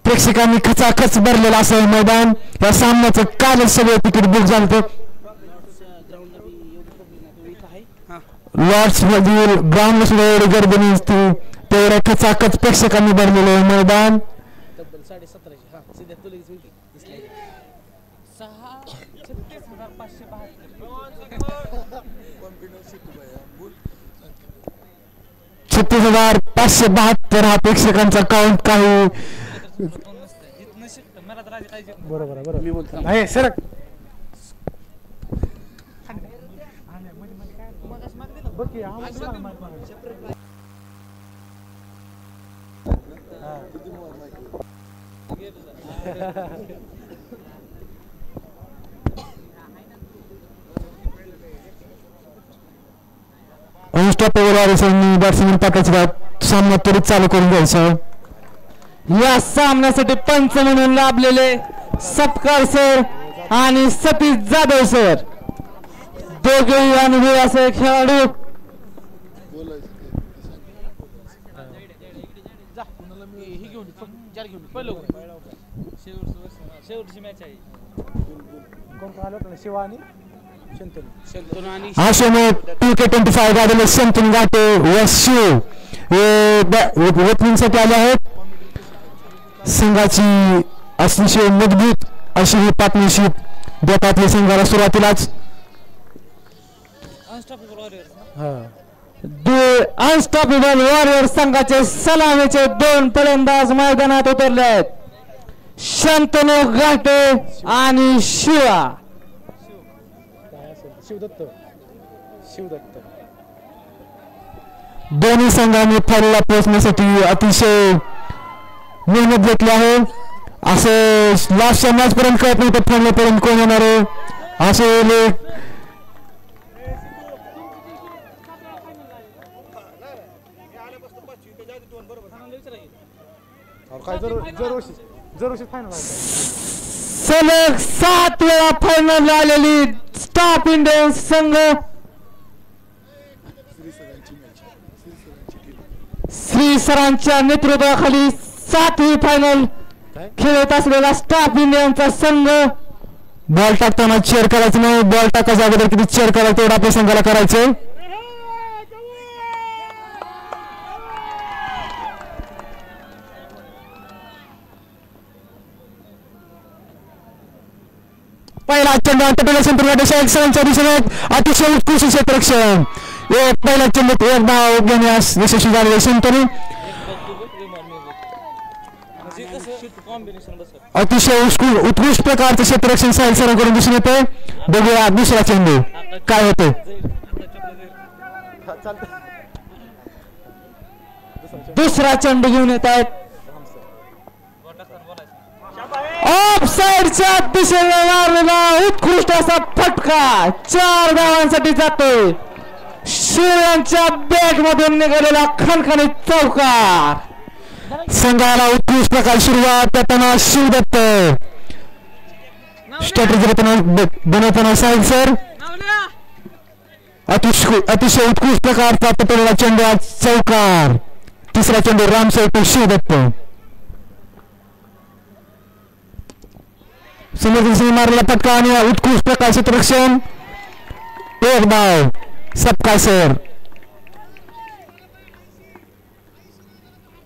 प्रेक्षकांनी खचाखच भरलेलं असं मैदान. या सामन्याचं कालच सगळं तिकीट बुक झालं. लॉर्ड्स मधील ग्राउंड सुद्धा एवढी गर्दी नसते, तेवढ्या खचाखच प्रेक्षकांनी भरलेलं मैदान. $36,572 हा प्रेक्षकांचा काउंट. काही बरोबर मी बोलतो आहे सर. बॅट्समॅन पाकाचा सामना त्वरित चालू करून द्यायचा. या सामन्यासाठी पंच म्हणून लाभलेले सपकाळ सर आणि सतीश जाधव सर, दोघेही अनुभवी असे खेळाडू. $2K25 गाडीला शंतनू घाटे व शिव ओपनिंगसाठी आले आहेत. संघाची अतिशय मजबूत अशी ही पार्टनरशिप देतात संघाला सुरुवातीलाच. अनस्टॉपेबल वॉरियर संघाचे सलामीचे 2 फलंदाज मैदानात उतरले आहेत, शंतनू घाटे आणि शिवदत्त. दोन्ही संघांनी फायनलला पोहोचण्यासाठी अतिशय मेहनत घेतली आहे. असं लास्टच्या मॅच पर्यंत कळत नव्हतं फायनल पर्यंत कोण येणार आहे असे. सलग 7 वेळा फायनल आलेली स्टाफ इंडियन संघ श्री सरांच्या नेतृत्वाखाली 7वी फायनल खेळत असलेला स्टाफ इंडियनचा संघ. बॉल टाकताना चेअर करायचं नाही, बॉल टाकायच्या अगोदर किती चेअर करायचं तेवढं आपल्या संघाला करायचं. पहिला चेंडू दिशेने अतिशय उत्कृष्ट क्षेत्ररक्षण. पहिला चेंडू एक धाव घेण्यास यशस्वी झाले शंतनू. अतिशय उत्कृष्ट प्रकारचं क्षेत्ररक्षण साहिल सरांकडून दिसून येते. बघूया दुसरा चेंडू काय होते. दुसरा चेंडू घेऊन येत आहेत. ऑफ साइडच्या दिशेने मारलेला उत्कृष्ट असा फटका 4 धावांसाठी जातोय. शिवरांच्या बॅट मधून निघालेला खणखणीत चौकार. संघाला उत्कृष्ट प्रकार सुरुवात करताना शिवदत्त, स्ट्रॅटेजी बनवताना साहिल सर. अतिशय उत्कृष्ट प्रकार प्राप्त केलेला चेंडू चौकार. तिसरा चेंडू रामसर शिवदत्त. समोर मारलेला फटका आणि उत्कृष्ट प्रकार क्षेत्ररक्षण. एक धाव सपकाळ सर.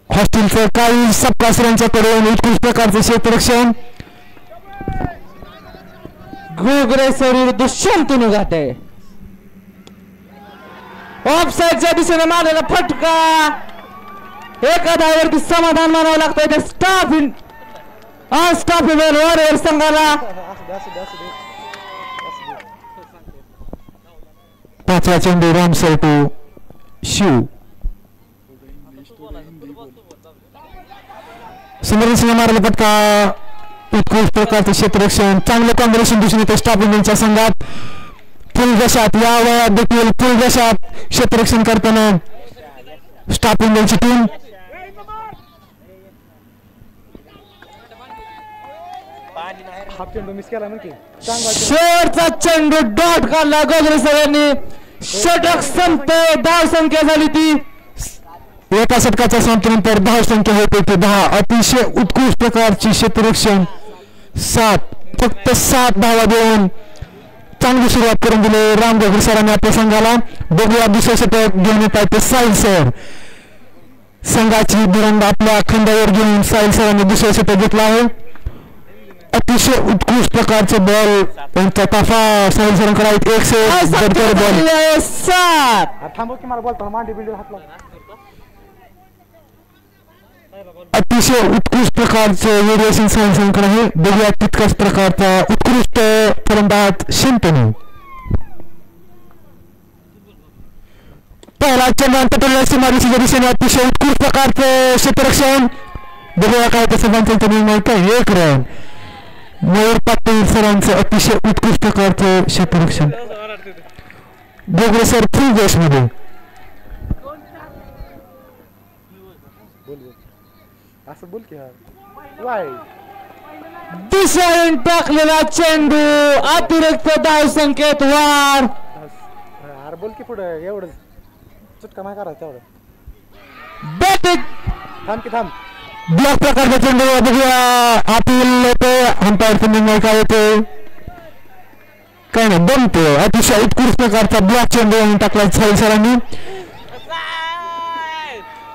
हॉस्टेलचं काही सपकाळ सरांच्याकडून उत्कृष्ट प्रकारचं क्षेत्ररक्षण. घोगरे सर विरुद्ध शंतनू घाटे. ऑफ साइडच्या दिशेने मारलेला फटका. एका धावेवरती समाधान मानावं लागतंय त्या स्टाफ अनस्टॉपेबल वॉरियर संघाला. 5वा चेंडू रामसर टू शिव. समोर मारलेला फटका उत्कृष्ट प्रकारचं क्षेत्ररक्षण. चांगलं कॉम्बिनेशन दिसून येतं स्टाफ इंडियनच्या संघात. फुल गशात या वयात देखील फुल गशात क्षेत्ररक्षण करताना स्टाफ इंडियनची टीम. शेवटचा चेंडू डॉट काढला घोगरे सरांनी. षटक संपते. धाव संख्या झाली ती एका षटकाच्या समाप्तीनंतर धावसंख्या होते ते 10. अतिशय उत्कृष्ट प्रकारची क्षेत्ररक्षण 7 फक्त 7 धावा देऊन चांगली सुरुवात करून दिली राम गोगरे सरांनी आपल्या संघाला. बघूया दुसरे षटक घेऊन येत आहेत ते साहिल सर. संघाची धुरंड आपल्या खंडावर घेऊन साहिल सरांनी दुसरे षटक घेतलं आहे. अतिशय उत्कृष्ट प्रकारचे बॉल त्यांचा ताफा साहिल सरांकडे आहेत. 1 से बॉल अतिशय उत्कृष्ट प्रकारचे व्हेरिएशन साहिल सरांकडे आहे. बघूया तितकाच प्रकारचा उत्कृष्ट फलंदाज शंतनू. पहिला चंद्रांत सीमारेषेच्या दिशेने अतिशय उत्कृष्ट प्रकारचं क्षेत्ररक्षण. बघूया काय तसं पंचांचा निर्णय काय. 1 रन. मयूर पाटील सरांचं अतिशय उत्कृष्ट प्रकारचं क्षेत्ररक्षण. गोगरे सर फुल जोश मध्ये. दिशाळून टाकलेला चेंडू अतिरिक्त धाव संख्येत वाढ. बोल की पुढे एवढं चुटका नाही करायचं एवढं. बॅटिंग थांब ब्लॉक प्रकारचा चेंडू. बघूया आतील अंपायरचा निर्णय काय होतो काय नाही बनतो. अतिशय उत्कृष्ट प्रकारचा ब्लॉक चेंडू टाकला साहिल सरांनी.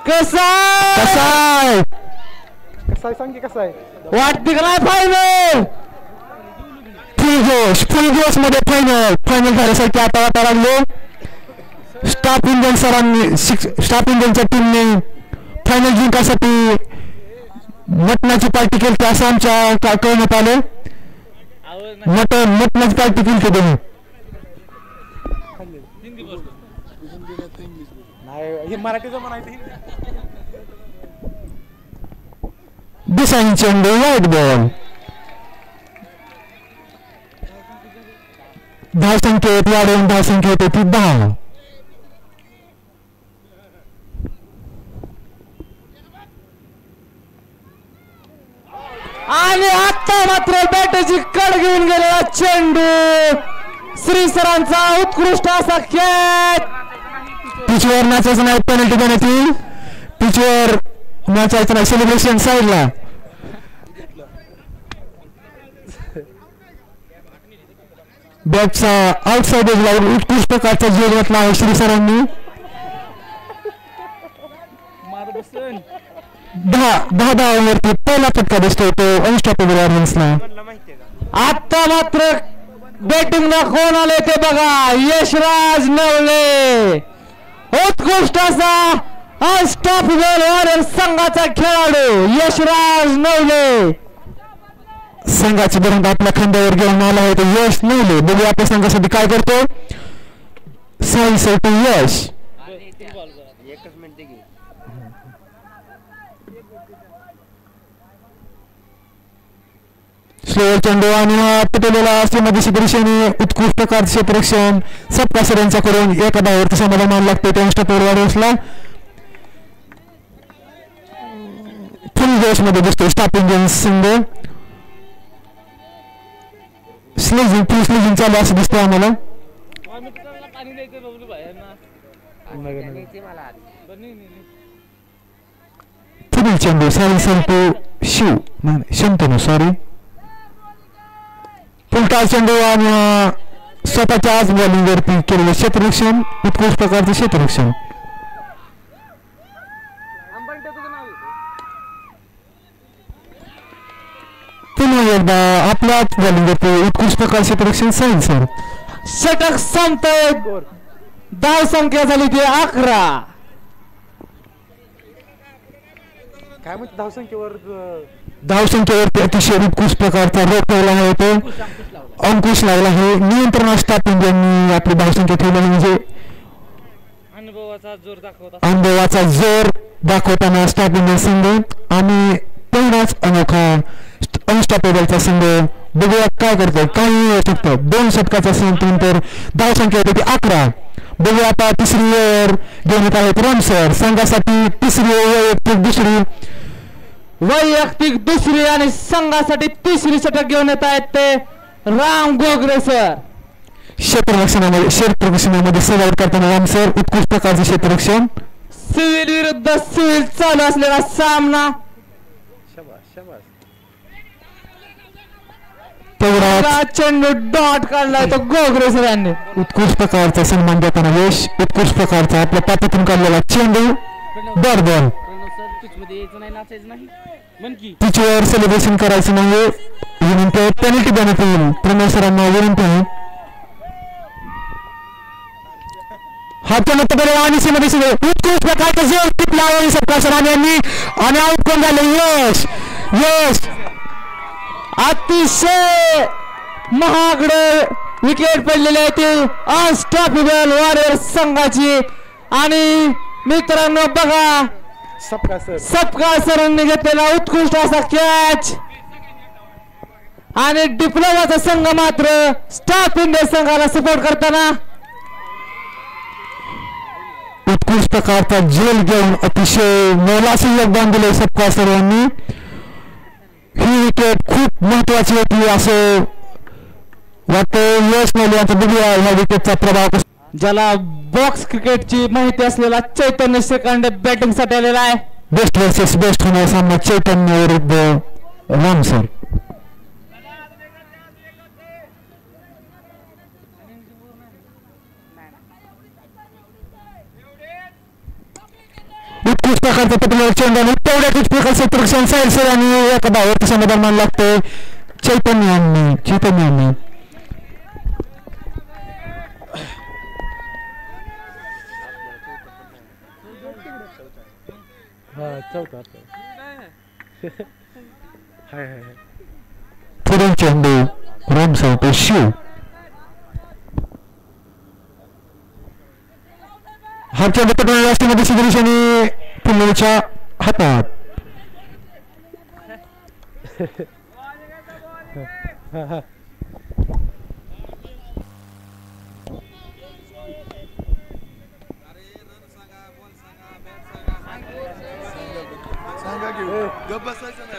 कसा आहे सांग की कसं आहे. वाटते का नाही फायनल. फुल जोश मध्ये फायनल झाल्यासारखी आता वाटा लागलो. स्टाफ इंडियनच्या टीमने फायनल जिंकासाठी मटणाची पार्टी केली असं आमच्या कळण्यात आलं. मटणाची पार्टी केली त्यांनी. नाही मराठीचं म्हणायचं. दिसाई चेंडू वाईट बॉल. धावसंख्येत वाढवून धावसंख्या होते ती 10. आणि आता मात्र बॅटची कड घेऊन गेलेला चेंडू श्री सरांचा उत्कृष्ट असा खेळ. पिचवर नाचायचं नाही. पेनल्टी देण्यात येईल. पिचवर नाचायचं नाही. सेलिब्रेशन साईडला. बॅटचा आउटसाइड लावून उत्कृष्ट प्रकारचा झेल घातला आहे श्री सरांनी. 10 धावांवरती पहिला फटका दिसतोय तो अनस्टॉपेबल ऑर्गन्सला. आता मात्र बॅटिंगला कोण आले ते बघा. यशराज नवले उत्कृष्ट असा अनस्टॉपेबल वॉरियर संघाचा खेळाडू यशराज नवले. संघाची बरंड आपल्या खांद्यावर घेऊन आला आहे तो यश नवले. बघूया आपल्या संघासाठी काय करतो साहिल सर. यश स्लोअर चेंडू आणि पटवलेला सीमादेशी दिशेने उत्कृष्ट प्रकारचे क्षेत्ररक्षण सपका सर यांच्याकडून. एका धावावरती समाधान मानलं लागते त्या अनस्टॉपेबल वॉरियर्सला. फुल जोश मध्ये दिसतो स्टाफ इंडियन संघ. स्लेजिंग चालू असं दिसतंय आम्हाला. पुढील चेंडू Sahil sir to Shantanu sorry. फुलटा चेंडू आणि स्वतःच्या आज बॉलिंगवरती केलेलं क्षेत्ररक्षण उत्कृष्ट प्रकारचं क्षेत्ररक्षण. पुन्हा एकदा आपल्याच बॉलिंगवरती उत्कृष्ट प्रकारचे क्षेत्ररक्षण साहिल सर. षटक संपतोय. धाव संख्या झाली ती 11. काय म्हणते धावसंख्येवरती अतिशय उत्कृष्ट प्रकारचा रोख ठेवला आहे तो अंकुश लावला आहे. नियंत्रण स्टाफ इंडियननी आपली धावसंख्या ठेवली म्हणजे अनुभवाचा जोर दाखवताना स्टाफ इंडियन संघ आणि पहिलाच अनोखा अनस्टॉपेबलचा संघ. बघूया काय करतोय. काही होऊ शकतं. 2 षटकाच्या संपल्यानंतर धावसंख्या होती 11. बघूया आता तिसरी ओव्हर घेऊन येत आहेत राम सर. संघासाठी तिसरी ओव्हर वैयक्तिक दुसरी आणि संघासाठी तिसरी षटक घेऊन येत आहेत ते राम गोगरे सर. क्षेत्ररक्षणामध्ये सजावट करताना राम सर उत्कृष्ट प्रकारचे क्षेत्ररक्षण. सिव्हिल विरुद्ध सिव्हिल चालू असलेला सामना. शाबास शाबास. तेवढा चेंडू डॉट काढलाय तो गोगरे सर यांनी. उत्कृष्ट प्रकारचा सन्मान देताना यश. उत्कृष्ट प्रकारचा आपल्या पाठीतून काढलेला चेंडू. Dot ball. पिचवर सेलिब्रेशन करायचं नाही. विनंती पेनल्टी देण्यात येईल. प्रणव सरांना विनंती आहे. हा चेंडू पकडला आणि सीमेमध्ये उत्कृष्ट प्रकारचा जोर टिपला सप्का सरांनी आणि आउट पण झाले. यश यश अतिशय महागड विकेट पडलेली आहे ती अनस्टॉपेबल वॉरियर्स संघाची. आणि मित्रांनो बघा सपकाळ सरांनी घेतलेला उत्कृष्ट असा कॅच. आणि डिप्लोमाचा संघ मात्र स्टाफ इंडिया संघाला सपोर्ट करताना उत्कृष्ट प्रकारचा झेल घेऊन अतिशय मोलाचे योगदान दिले सपकाळ सर यांनी. ही विकेट खूप महत्वाची होती असं वाटतं. यश मोले यांचा बघूया ह्या विकेटचा प्रभाव. ज्याला बॉक्स क्रिकेटची माहिती असलेला चैतन्य सेकंड बॅटिंग साठी आलेला आहे. बेस्ट वर्सेस बेस्ट होणार सामना चैतन्य विरुद्ध राम सर. उत्कृष्ट प्रकारचा पटलेला चेंडू आणि तेवढ्या प्रकारचे प्रोत्साहन साहेब सर आणि एका धावावरती समाधान मानलं लागतंय चैतन्यांनी. पुढील चेंडू राम सर तो शिव. हा चेंडू पटलेला राष्ट्रमध्ये शिरीष आणि पुण्याच्या हातात.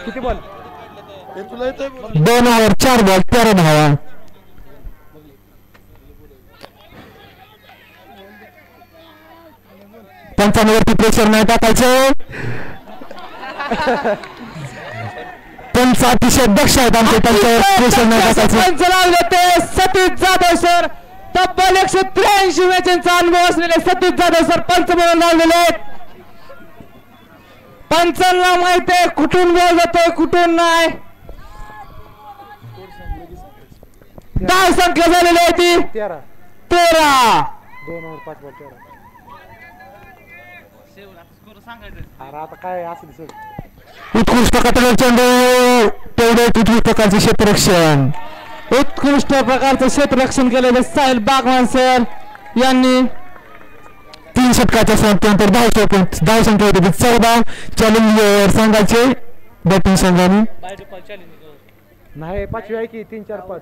किती बॉल? 2 ओव्हर 4 बॉल 13 धावा. पंचांवरती प्रेशर नाही टाकायचं. पंच अतिशय दक्ष आहेत आमचे. त्यांच्यावर प्रेशर नाही टाकायचं. पंच लावले ते सतीश जाधव सर. तब्बल 183 मॅचेसचा अनुभव असलेले सतीश जाधव सर पंच म्हणून लावलेले आहेत. पंचांना माहिती आहे कुठून बॉल जातोय कुठून नाही. धाव संख्या झालेली आहे ती 13. 2 ओव्हर 5 बॉल 13. अरे आता काय असं दिसत. उत्कृष्ट प्रकारचा चेंडू. तेवढे उत्कृष्ट प्रकारचे क्षेत्ररक्षण. उत्कृष्ट प्रकारचं क्षेत्ररक्षण केलेले साहिल बागवान सर यांनी. 3 षटकाच्या संख्येनंतर धाव संख्या होती 14. चॅलेंज संघाचे बॅटिंग संघाने नाही 5वी आहे की 3 4 5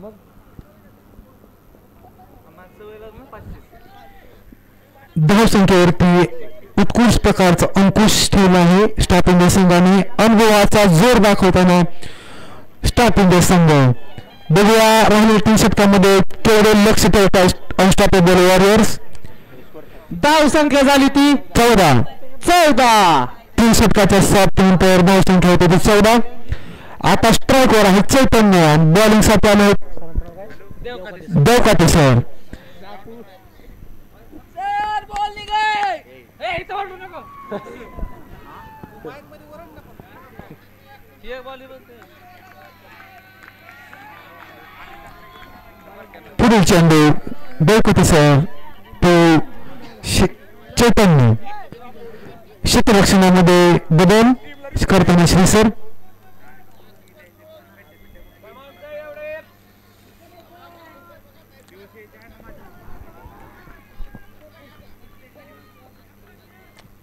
मग धाव संख्येवरती उत्कृष्ट प्रकारचा अंकुश ठेवला आहे स्टाफ इंडिया संघाने. अनुभवाचा जोर दाखवताना स्टाफ इंडिया संघ. बघूया राहिलेल्या 3 षटकामध्ये केवढे लक्ष ठेवतात अनस्टॉपेबल वॉरियर्स. धाव संख्या झाली ती 14. 3 षटकाच्या 7 नंतर धाव संख्या होती ती 14. आता स्ट्राईकवर आहे चैतन्य. बॉलिंग साठी आले देवकाते सर. पुढील चेंडू देवकाते सर तो चैतन्य. क्षेत्ररक्षणामध्ये बदल करताना श्री सर.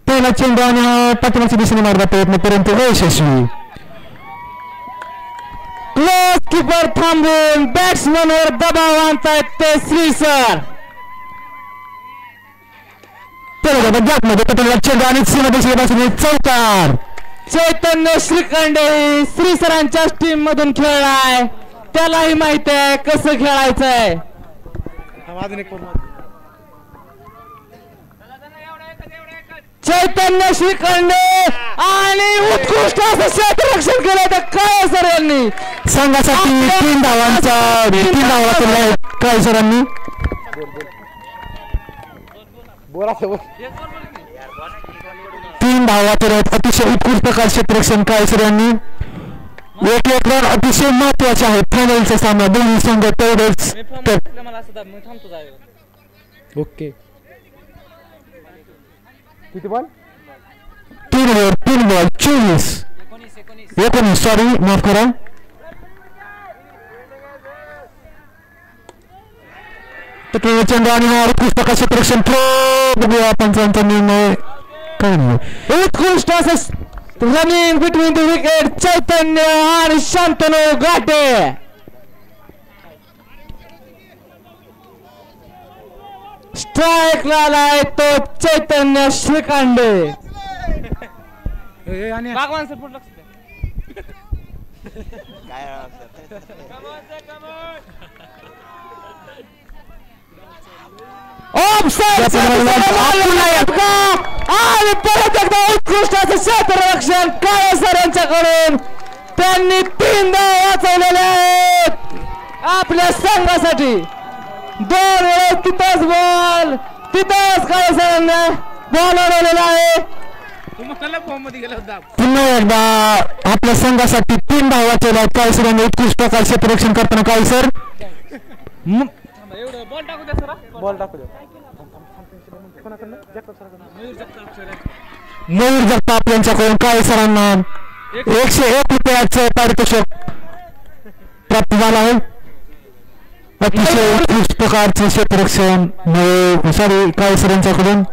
पहिला चेंडू आणि पाठीमागच्या दिशेने मारला प्रयत्न परंतु अयशस्वी. क्लोज कीपर थांबून बॅट्समनवर दबाव आणतायत ते श्री सर. चेंडू आणि सीमेपासून चौकार. चैतन्य श्रीखंडे श्री सरांच्या टीम मधून खेळलाय. त्यालाही माहिती आहे कसं खेळायचंय. चैतन्य श्रीखंडे आणि उत्कृष्ट असं क्षेत्ररक्षण केलं तर काय सर यांनी संघासाठी 3 धावा केल्या आहेत काय सरांनी. बोला 3 धावा केल्या आहेत. अतिशय उत्कृष्ट प्रकार क्षेत्ररक्षण काय सर यांनी. एक रन अतिशय महत्वाचे आहे. फायनलचा सामना दोन्ही संघ तेवढेच. ओके किती बॉल 3 ओव्हर 3 बॉल 19 सॉरी माफ करा. चंद्र आणि उत्कृष्ट प्रकार क्षेत्ररक्षण बघूया पंचांचा निर्णय काय नाही. उत्कृष्ट असं रनिंग बिटवीन द विकेट चैतन्य आणि शांतनु घाटे. स्ट्राईक लालाय तो चैतन्य श्रीखंडे. आणि परत एकदा उत्कृष्ट असं क्षेत्ररक्षण काय सर यांच्याकडून. त्यांनी 3 धावा वाचवलेल्या आहेत आपल्या संघासाठी. 2 वेळेस तिथंच बॉल तिथंच काय सरांना बॉल अडवलेला आहे. पुन्हा एकदा आपल्या संघासाठी 3 धावा केल्या काय सरांनी उत्कृष्ट प्रकार क्षेत्ररक्षण करताना काय सर. बॉल टाकू द्या. मयूर जगताप यांच्याकडून काय सरांना 101 रुपयाचं पारितोषिक प्राप्त झालं आहे. अतिशय उत्कृष्ट प्रकारचे क्षेत्ररक्षण सॉरी काय सर यांच्याकडून.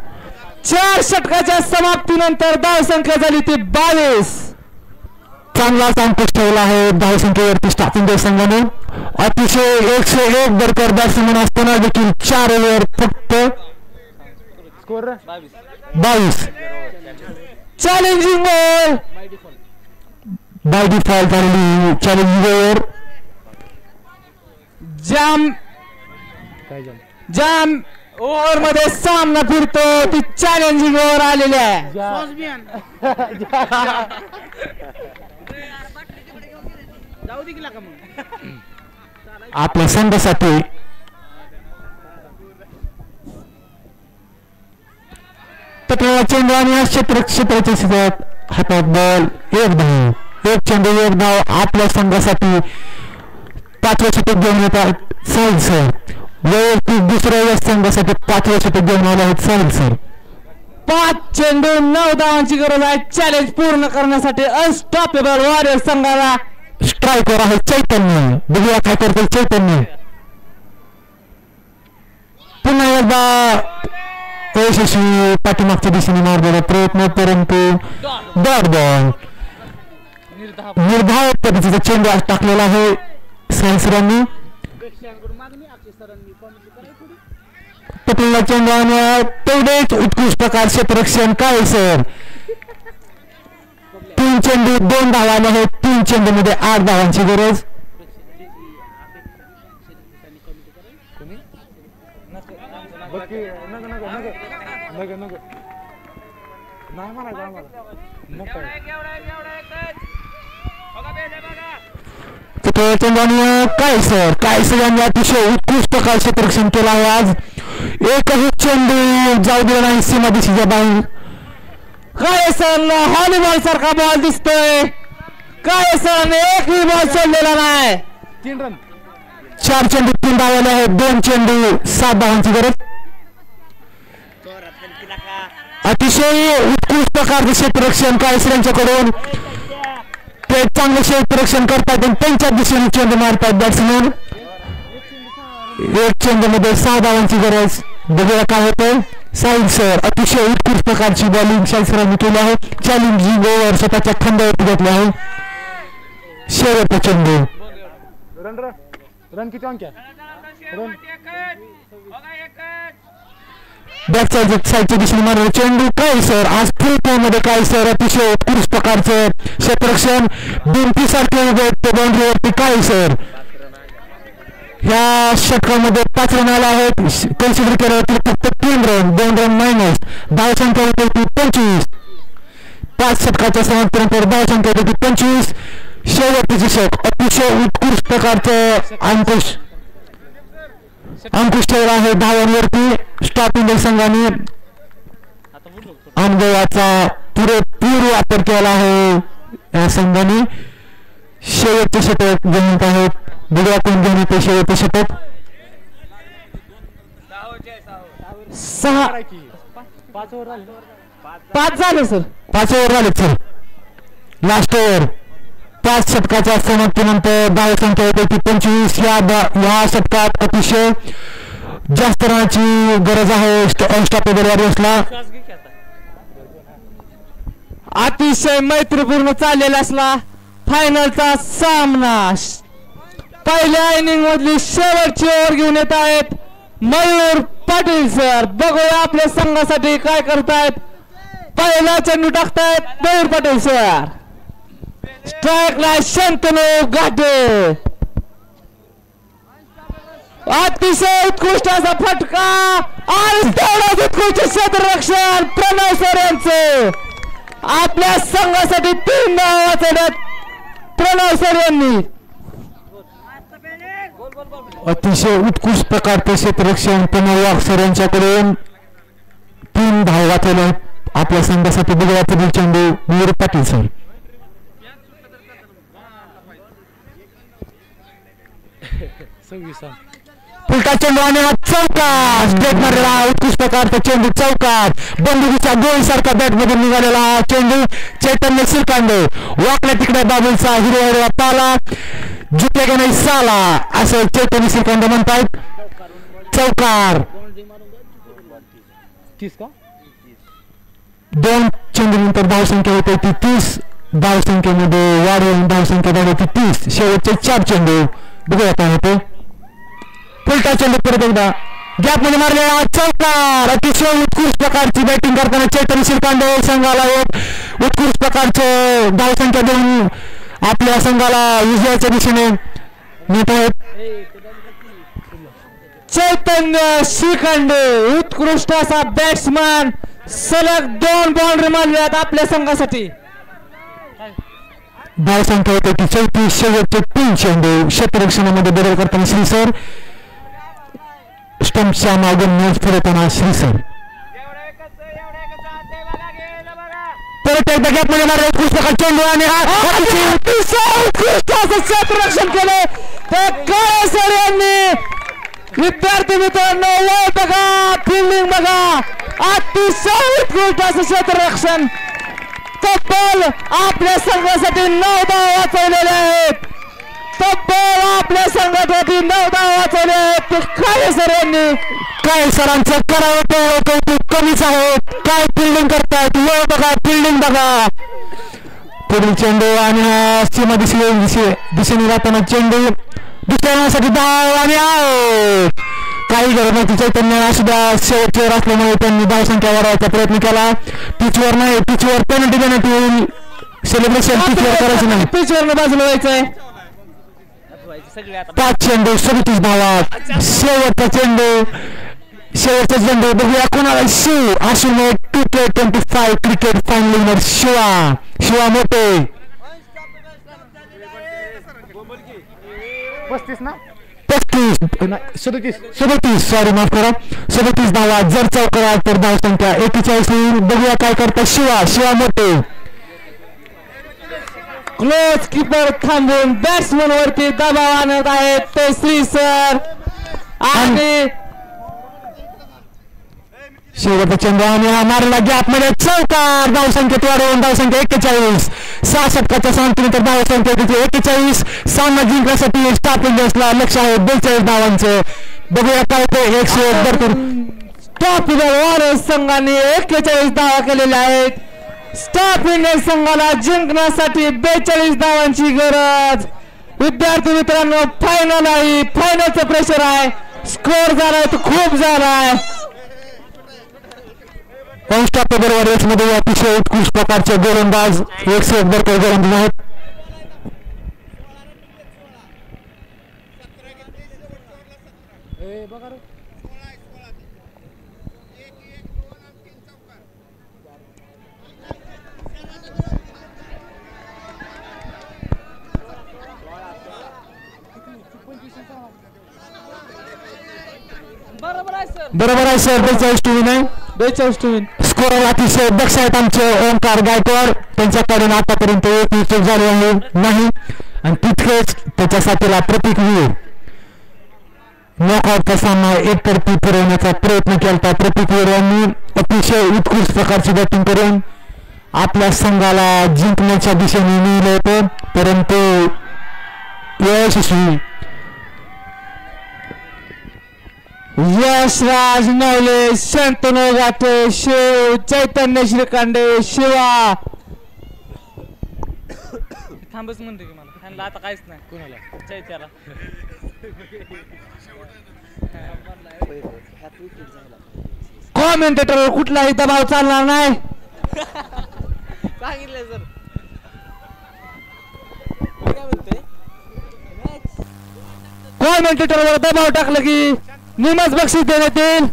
4 षटकाच्या समाप्तीनंतर धावसंख्या झाली ती 22. चांगलाच अंकुश ठेवला आहे धावसंख्येवरती स्टाफिंग संघाने. अतिशय 101 बरकर बॅट्समन असताना देखील 4 ओव्हर फक्त score 22. Challenging ball by default झालेली चॅलेंजिंग ओव्हर. जाम ओव्हर मध्ये सामना फिरतो ती चॅलेंजिंग ओव्हर आलेली आहे. आपल्या संघासाठी चेंडू आणि क्षेत्राच्या हातात बॉल 1 धाव 1 चेंडू 1 धाव आपल्या संघासाठी 5व्या षटक घेऊन येतात साहिल सर. वैयक्तिक दुसऱ्या संघासाठी 5व्या षटक घेऊन आले आहेत साहिल सर. 5 चेंडू 9 धावांची गरज आहे चॅलेंज पूर्ण करण्यासाठी. अनस्टॉपेबल वॉरियर संघाला स्ट्रायकर आहे चैतन्य. बघूया काय करतील चैतन्य. पुन्हा एकदा यशस्वी पाठीमागच्या दिशेने मारलेला प्रयत्न परंतु डॉट बॉल निर्धाव पद्धतीचा चेंडू आज टाकलेला आहे साहिल सरांनी. पटेलला चेंडू आणि तेवढेच उत्कृष्ट प्रकार क्षेत्ररक्षण काय सर. 3 चेंडू 2 धावा आले आहेत. 3 चेंडू मध्ये 8 धावांची गरज. काय सर यांनी अतिशय उत्कृष्ट प्रकार क्षेत्ररक्षण केलं आहे आज. एकही चेंडू जाऊ दिला नाही सीमा दिशेच्या बाहेर. काय सर हॉलीबॉल सारखा बॉल दिसतोय. काय सर एकही बॉल सोडलेला नाही. 3 रन 4 चेंडू 3 धावाले आहेत. 2 चेंडू 7 धावांची गरज. अतिशय उत्कृष्ट प्रकारचे क्षेत्ररक्षण काय सर यांच्याकडून. ते चांगले क्षेत्ररक्षण करतात आणि त्यांच्या दिशेने चेंडू मारतात बॅट्समन. 1 चेंडू मध्ये 6 धावांची गरज. बघूया काय होतं. साहिल सर अतिशय उत्कृष्ट प्रकारची बॉलिंग साहिल सरांनी केली आहे. चॅलेंजिंग ओव्हर स्वतःच्या खांद्यावरती घेतला आहे. शेवटचा चेंडू रन किती अंक रन बॅक साईडच्या दिशेने मारलेला चेंडू काय सर आज फुल फॉर्म मध्ये काय सर अतिशय उत्कृष्ट प्रकारचं क्षेत्ररक्षण भिंतीसारखे उभे बाउंड्रीवरती काय सर. ह्या षटकामध्ये 5 रन आले आहेत. कन्सिडर केल्यावरती फक्त 3 रन, 2 रन मायनस. धावसंख्या होती 25. 5 षटकाच्या समाप्तीनंतर धावसंख्या होती 25. शेवटचे चषक अतिशय उत्कृष्ट प्रकारचं अंकुश ठेवला आहे धावांवरती. स्टॉप इंडिया संघाने अनुभवाचा पुरेपूर वापर केला आहे. या संघाने शेवटचे षटक घेऊन आहेत. बघूया कोण घेऊन येते शेवटचे षटक. 5 झाले सर. 5 ओव्हर झाले सर. Last over. 5 षटकाच्या समाप्तीनंतर धावसंख्या होती 25. या षटकात अतिशय जास्त रनाची गरज आहे अनस्टॉपेबल वॉरियर्सला. अतिशय मैत्रीपूर्ण चाललेला असला फायनलचा सामना. पहिल्या इनिंग मधली शेवटची ओव्हर घेऊन येत आहेत मयूर पाटील सर. बघूया आपल्या संघासाठी काय करतायत. पहिला चेंडू टाकतायत मयूर पाटील सर. स्ट्राईकला शंतनू घाटे. अतिशय उत्कृष्ट असा फटका आणि तेवढाच उत्कृष्ट क्षेत्ररक्षण प्रणव सर यांचं. आपल्या संघासाठी 3 धावा वाचवल्यात प्रणव सर यांनी. अतिशय उत्कृष्ट प्रकारचे क्षेत्ररक्षण प्रणव सर यांच्याकडून 3 धावा वाचवल्या आपल्या संघासाठी. बघूया पुढील चेंडू मयूर पाटील सर. फुलका चेंडू आणि चौकात स्ट्रेट मारलेला उत्कृष्ट प्रकारचा चेंडू चौकात. बंदुकीच्या गोल सारखा बॅट मधून निघालेला हा चेंडू चैतन्य श्रीकांत. वाकड्या तिकडे बाबूलचा हिरवा पाला जुटले नाही साला असं चैतन्य श्रीकांत म्हणतात. चौकार. 2 चेंडूनंतर धावसंख्या होते ती 30. धावसंख्येमध्ये वाढ होऊन धावसंख्या झाली ती 30. शेवटचे 4 चेंडू. बघूया काय होते. फुलटा चेंडू परत एकदा गॅप मध्ये मारलेला चौकार. अतिशय उत्कृष्ट प्रकारची बॅटिंग करताना चैतन्य श्रीकांत संघाला एक उत्कृष्ट प्रकारचं धावसंख्या देऊन आपल्या संघाला विजयाच्या दिशेने नेत आहेत. चैतन्य श्रीखंड उत्कृष्ट असा बॅट्समॅन. सलग 2 बाउंड्री मारल्यात आपल्या संघासाठी. धावसंख्या होते ती 34. शेवटचे 3 चेंडू. क्षेत्ररक्षणामध्ये बदल करताना श्रीसर. स्टंपच्या मागून मॅच फिरवताना श्रीसर. परत एकदा गॅप मध्ये मारले उत्कृष्ट चेंडू आणि उत्कृष्ट असं क्षेत्ररक्षण केले ते काळे सर यांनी. विद्यार्थी मित्रांनो वय बघा, फिल्डिंग बघा. अतिशय उत्कृष्ट असं क्षेत्ररक्षण. तब्बल आपल्या संघासाठी 9 धावा वाचवलेल्या आहेत. तब्बल आपल्या संघासाठी 9 धावा वाचवल्या आहेत ते काळे सर यांनी. काय सरांचं करावं तेवढं कौतुक कमीच आहे. काय फिल्डिंग करतायत. वय बघा, फिल्डिंग बघा. पुढील चेंडू आणि हा सीमा दिशेने जाताना चेंडू दुसऱ्या साठी धाव आणि आऊट. काही गरज नव्हती. चैतन्य सुद्धा शेवटच्यावर असल्यामुळे त्यांनी धावसंख्या वाढवायचा प्रयत्न केला. पिचवर नाही, पिचवर पेनल्टी देण्यात येईल. सेलिब्रेशन पिचवर करायचं नाही. पिचवर बाजूला व्हायचंय. 5 चेंडू 37 धावा. शेवटचा चेंडू. बघूया कोणाला. शिव आशुने 2K25 cricket final winner Shiva Mothe. 37 sorry माफ करा. 37 धावा. जर चौकार तर धावसंख्या 41 होईल. बघूया काय करतात शिवा मोठे. क्लोज कीपर थांबून बॅट्समन वरती दबाव आणत आहेत ते श्री सर. आणि शेवटचा चेंडू आणि हा मारला गॅप मध्ये चौकार. धावसंख्येत वाढवून धावसंख्या 41. 6 षटकाच्या समाप्तीनंतर धावसंख्या 41. सामना जिंकण्यासाठी स्टाफ इंडियन्सला लक्ष आहे 42 धावांचं. बघूया काय ते 101 भरपूर. टॉप वॉरियर्स संघाने 41 धावा केलेल्या आहेत. स्टाफ इंडियन संघाला जिंकण्यासाठी 42 धावांची गरज. विद्यार्थी मित्रांनो फायनल आहे. फायनलचं प्रेशर आहे. स्कोर झालाय तो खूप झालाय. अनस्टॉपेबल वॉरियर्स मध्ये अतिशय उत्कृष्ट प्रकारचे गोलंदाज 101 भरपूर गोलंदाज आहेत. बरोबर आहे सर 42 टू विन आहे 42 टू विन. स्कोर अतिशय दक्ष आहेत आमचे ओंकार गायकवाड त्यांच्याकडून आतापर्यंत एक विकेट झाले आहे नाही आणि तितकेच त्याच्या साथीला प्रतीक वीर नॉकआउटचा सामना एकतर्फी फिरवण्याचा प्रयत्न केला. प्रतीक वीर यांनी अतिशय उत्कृष्ट प्रकारची बॅटिंग करून आपल्या संघाला जिंकण्याच्या दिशेने नेलं होतं परंतु यशस्वी यशराज नवले, शंतनू गाठे, शिव, चैतन्य श्रीकांडे, शिवा. थांबच म्हणते की मला त्यांना आता काहीच नाही कोणाला चैत्याला. कॉमेंटेटरवर कुठलाही दबाव चालणार नाही सांगितलं सर. कॉमेंटेटरवर दबाव टाकलं की निमच बक्षीस देण्यात येईल.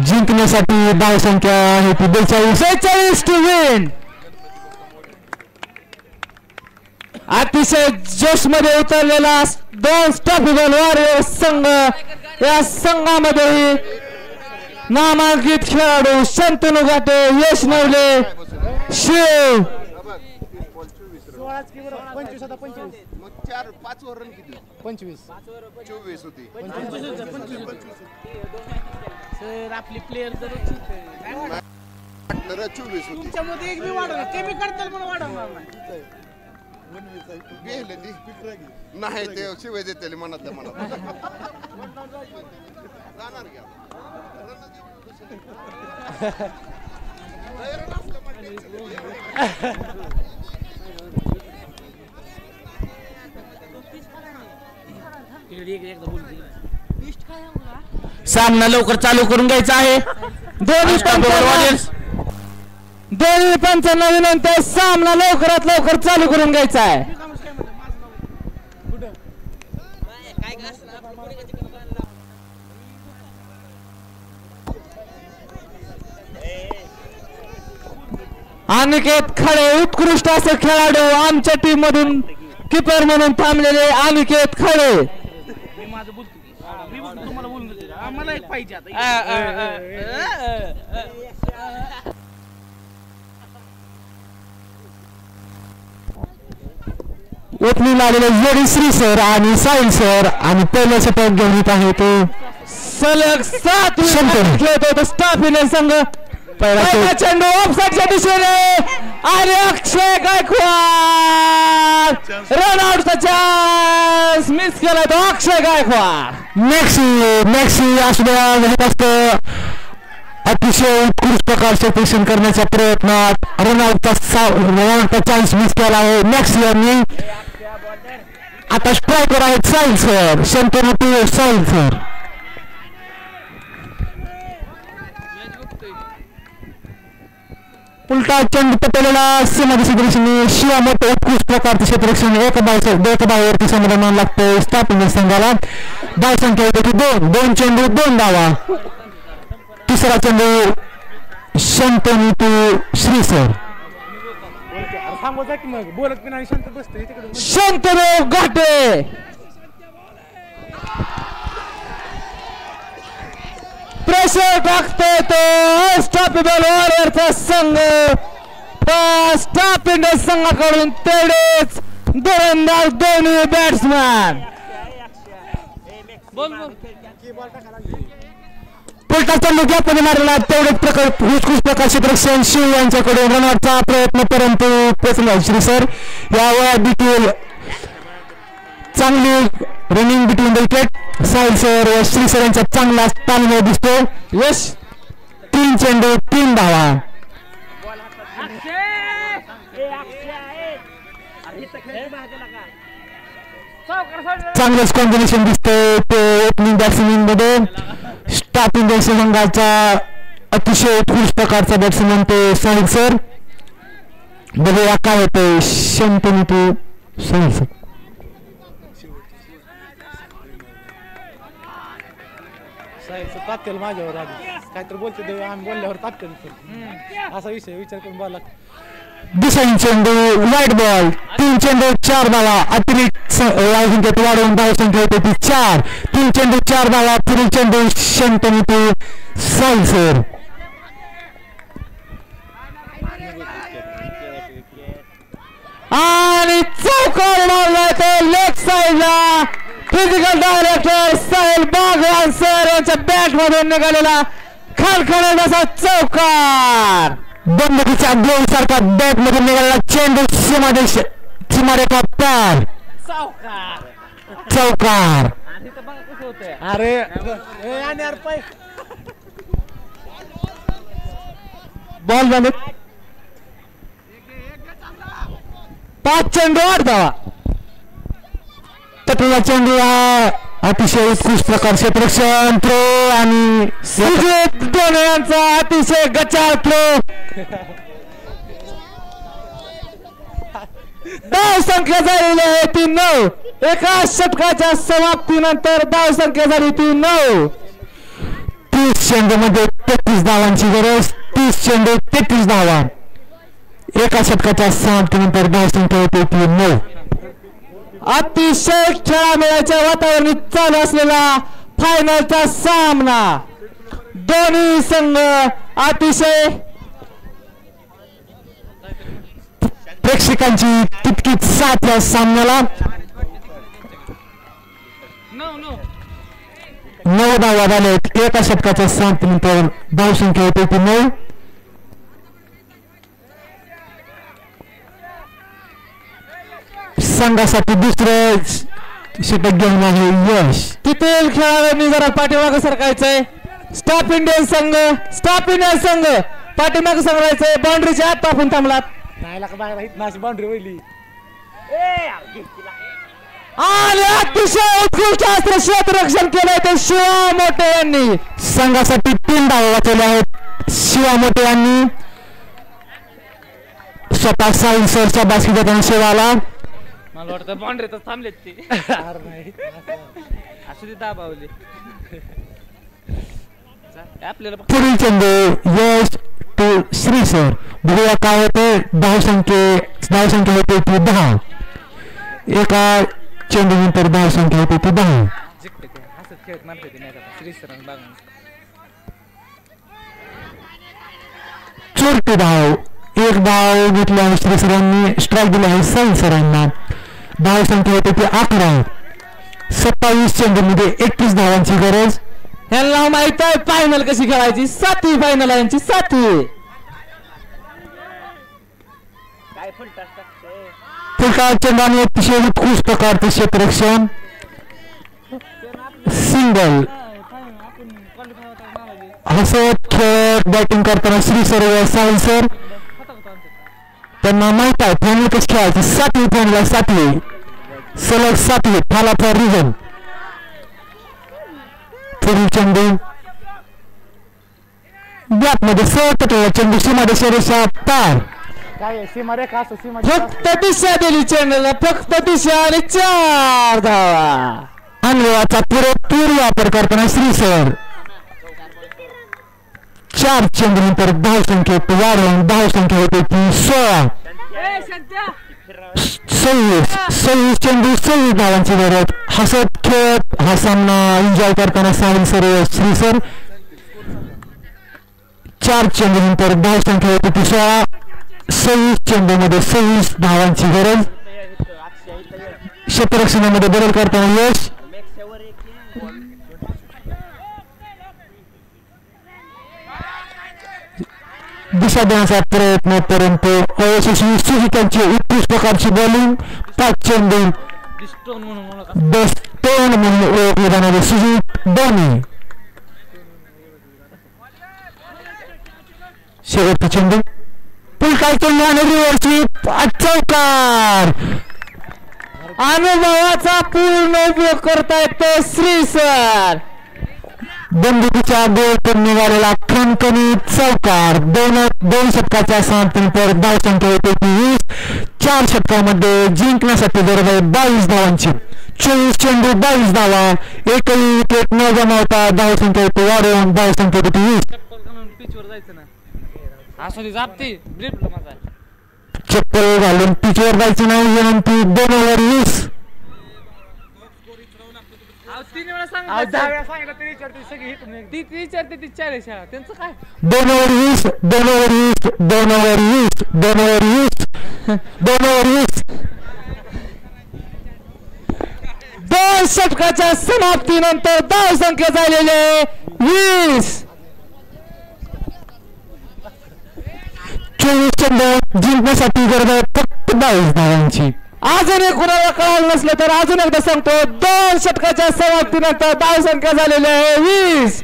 जिंकण्यासाठी धाव संख्या आहे ती 42 टू विन. अतिशय जोश मध्ये उतरलेला 2 स्टॉपेबल वॉरियर संघ. या संघामध्ये नामांकित खेळाडू शंतनू गाठे, यश नवले, शिव. 25 होती सर आपली प्लेयर तर 24 होती तुमच्यामध्ये एक बी वाढवणार ते मी करताल म्हणून वाढवणार नाही ते शिवाय देते मनातल्या मनात जाणार घ्या. सामना लवकर चालू करून घ्यायचा आहे. दोन्ही पंचांना विनंती सामना लवकरात लवकर चालू करून घ्यायचा आहे. अनिकेत खळे उत्कृष्ट असं खेळाडू आमच्या टीम मधून किपर म्हणून थांबलेले अनिकेत खळे. आम्हाला एक पाहिजे ओपनिंगला आलेले जोडी श्री सर आणि साहिल सर आणि पहिल्या षटक घेऊन येत आहे तो सलग 7 खेळत होता स्टाफ इलेव्हन संघ. पहिला चेंडू ऑफसाइडच्या दिशेने आणि अक्षय गायकवाड रन आउटचा चान्स मिस केला तो अक्षय गायकवाड. मॅक्सी असं अतिशय उत्कृष्ट प्रकारचे प्रेक्षण करण्याच्या प्रयत्नात रनआउटचा चान्स मिस केला आहे मॅक्सी यांनी. आता स्ट्रायकर आहेत साहिल सर, शंतनू साहिल सर. उलटा चेंडू पटवलेला सीमादिशी दिशेने शिवा मोठे उत्कृष्ट प्रकारचे क्षेत्ररक्षण एक धावावरती समाधान लागतं स्थापन संघाला. धाव संख्या होती 2 चेंडू 2 धावा. तिसरा चेंडू Shantanu to Shri sir. Shantanu Gathe pressure टाकतोय तो अनस्टॉपेबल वॉरियरचा संघ. स्टॉप इंडिया संघाकडून तेवढेच गोलंदाज दोन्ही बॅट्समॅन. पुलटा चेंडू गॅपमध्ये मारला तेवढेच उत्कृष्ट प्रकारचे प्रेक्षण शिव यांच्याकडून रनआउटचा प्रयत्न परंतु पोचला श्री सर. या वयात देखील चांगली running between the wicket Sahil sir व श्री सर यांचा चांगला तालमेळ दिसतो. यश 3 चेंडू 3 धावा. चांगलंच कॉम्बिनेशन दिसतंय ते ओपनिंग बॅट्समॅन मध्ये. स्टाफ इंडियन संघाचा अतिशय उत्कृष्ट प्रकारचा बॅट्समॅन ते साहिल सर. बघूया काय होतंय. Shantanu to Sahil sir. साहिल तात्याला माझ्यावर आधी काहीतरी बोलते ते आम्ही बोलल्यावर तात्याला असा विषय विचार करून बोला. दुसरा चेंडू वाईट बॉल. 3 चेंडू 4 धावा. अतिरिक्त संख्येत वाढवून धाव संख्या होते ती 4. 3 चेंडू 4 धावा. पुढील चेंडू शंतनीतू साईल सर. आणि चौकार मारलाय तो लेफ्ट साईडला. Physical director Sahil Bagwan sir यांच्या बॅट मधून निघालेला खणखणीत असा चौकार. बंदुकीच्या गोल सारखा बॅट मधून निघालेला चेंडू सीमारेखा पार. चौकार. अरे बॉल झाले 5 चेंडू 8 धावा. तटलेला चेंडू हा अतिशय उत्कृष्ट प्रकार क्षेत्ररक्षण थ्रो आणि सुजित डोळे यांचा अतिशय गचाळ थ्रो. धाव संख्या झालेली आहे ती 9. एका षटकाच्या समाप्तीनंतर धाव संख्या झाली ती 9. 30 चेंडू मध्ये 33 धावांची गरज. 30 चेंडू 33 धावा. एका षटकाच्या समाप्तीनंतर धाव संख्या होते ती 9. अतिशय खेळामेळाच्या वातावरणात चालू असलेला फायनलचा सामना. दोन्ही संघ अतिशय प्रेक्षकांची तितकीच साथ या सामन्याला. 9 धावा झालेत. एका षटकाच्या समाप्तीनंतर धाव संख्या होते ती 9. संघासाठी दुसरं षटक घेऊन आहे यश. तिथील खेळाडूंनी जरा पाठीमागे सरकायचंय. स्टाफ इंडियन संघ पाठीमागे सरकायचंय. बाउंड्रीच्या आत टाकून थांबलात. नाही लाका बाहेर इथं अशी बाउंड्री वळली. आणि अतिशय उत्कृष्ट अस्त्र क्षेत्ररक्षण केलंय ते शिवा मोठे यांनी. संघासाठी 3 धावा वाचवल्या आहेत शिवा मोठे यांनी. स्वतः साईल सरच्या बास्केट देताना शिवाला. मला वाटतं बाउंड्रीतच थांबलेत ते. असू दे दाबावले आपल्याला. पुढील चेंडू यश टू श्री सर. बघूया काय होते. धाव संख्या होते ती 10. एका चेंडू नंतर धाव संख्या होते ती 10. हसत खेळत मारते ते नाही का श्रीसरांना बघून. चोरटी धाव. 1 धाव घेतली आहे श्री सरांनी. स्ट्राईक दिला आहे साईल सरांना. धाव संख्या होते ती 11. 27 चेंडू मध्ये 31 धावांची गरज. यांना माहित आहे फायनल कशी खेळायची. 7वी फायनल आहे यांची. 7वी. फुलका चेंडू आणि अतिशय उत्कृष्ट प्रकारचे क्षेत्ररक्षण. सिंगल. हसत खेळत बॅटिंग करताना श्री सर व साईल सर त्यांना माहित आहे फायनल कशी खेळायची. 7वी फायनल. 7वी सलग 7वी फाला फॉर रिझन. पुढील चेंडू गॅपमध्ये सहज चेंडू सीमारेषा पार. काय सीमारेखा असं सीमा फक्त दिशा दिली चेंडूला. फक्त दिशा आणि 4 धावा. अनुभवाचा पुरेपूर वापर करताना श्री सर 4 चेंडू नंतर धाव संख्येत वाढवून धाव संख्या होते ती 16. 26 चेंडू 26 धावांची गरज. हसत खेळत हा सामना एन्जॉय करताना साहिल सर व श्री सर 4 चेंडू नंतर धाव संख्या होते ती 16. 26 चेंडू मध्ये 26 धावांची गरज. क्षेत्ररक्षणामध्ये बदल करताना यश. दिशा देण्याचा प्रयत्न परंतु अयशस्वी. सुजितांची उत्कृष्ट प्रकारची बॉलिंग. 5 चेंडू बेस्टोन म्हणून ओळखले जाणारे सुजित धोनी. शेवटचा चेंडू पुलकाय चेंडू आणि रिव्हर्स चौकार. अनुभवाचा पूर्ण उपयोग करतायत ते श्री सर. बंदुकीच्या गोल निघालेला खणखणीत चौकार. 2 षटकाच्या समाप्तीनंतर धाव संख्या होते 20. 4 षटकामध्ये जिंकण्यासाठी गरज आहे 22 धावांची. 24 चेंडू 22 धावा, एकही विकेट न गमावता धावसंख्या होती वाढवून धावसंख्या होती 20. पिचवर जायचं ना असं जापते ब्रिफ माझा चप्पल घालून पिचवर जायचं नाही विनंती. 2 ओव्हर 20. तीन वेळा सांगितलं तरी विचारते सगळी हिथून एक. ती विचारते ती 40 शाळा त्यांचं काय 2 over 20. 2 over 20. 2 over 20. 2 over 20. 2 over 20. 2 षटकाच्या समाप्तीनंतर धावसंख्या झालेले 20. 24 चेंडू जिंकण्यासाठी गरज आहे फक्त 22 धावांची. अजूनही कुणाला कळालं नसलं तर अजून एकदा सांगतो 2 षटकाच्या समाप्तीनंतर धावसंख्या झालेली आहे 20.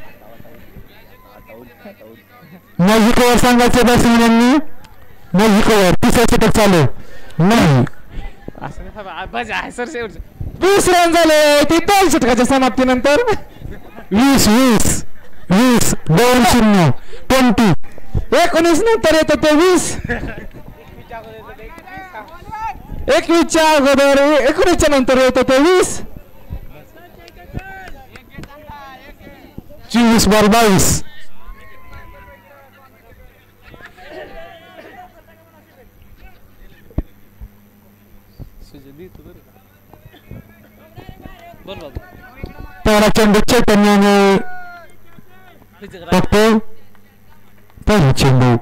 मॅजिक ओव्हर सांगायचे बॅट्समॅनांनी. मॅजिक ओव्हर 30 षटक चालू नाही. सर शेवटचं 20 रन झाले ती 2 षटकाच्या समाप्तीनंतर. 20 20 20 2-0 20. 19 नंतर येतं ते 20. 21च्या अगोदर 19च्या नंतर येतं ते 20. 24 बॉल 22. बोल बाबू पहिला चेंडू चैतन्याने टाकतो. पहिला चेंडू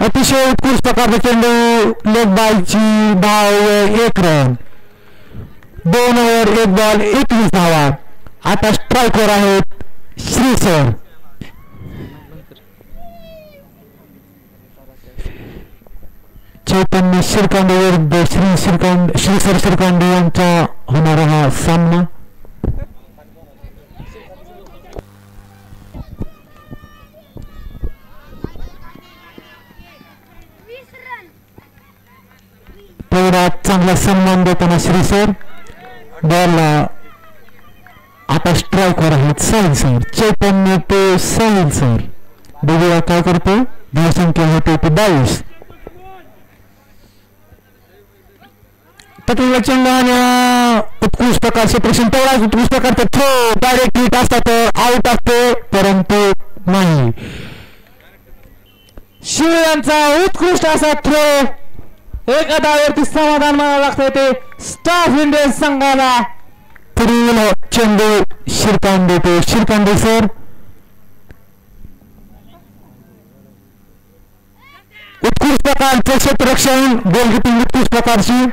अतिशय उत्कृष्ट प्रकारचा चेंडू. लेग बॉलची धाव 1 रन. 2 ओव्हर 1 बॉल 21 धावा. आता स्ट्राईकवर आहेत श्री सर. चैतन्य शिरकांडे विरुद्ध श्री सर शिरकांडे यांचा होणारा हा सामना. तेवढा चांगला सन्मान देताना श्री सर. बॉलला आता स्ट्राईकवर आहेत साहिल सर. चैतन्य ते साहिल सर. बघूया काय करतो. धावसंख्या होते ती 22. पटवला चेंडू आणि उत्कृष्ट प्रकारचे प्रश्न तेवढाच उत्कृष्ट प्रकारचा थ्रो डायरेक्ट हिट असतात आउट असते परंतु नाही. शिव यांचा उत्कृष्ट असा थ्रो. एका धावेवरती समाधान मानावं लागतंय ते स्टाफ इंडियन संघाला. पुढील चेंडू शिरकांडे ते शिरकांडे सर. उत्कृष्ट प्रकारचे क्षेत्ररक्षण गोलकीपिंग उत्कृष्ट प्रकारची.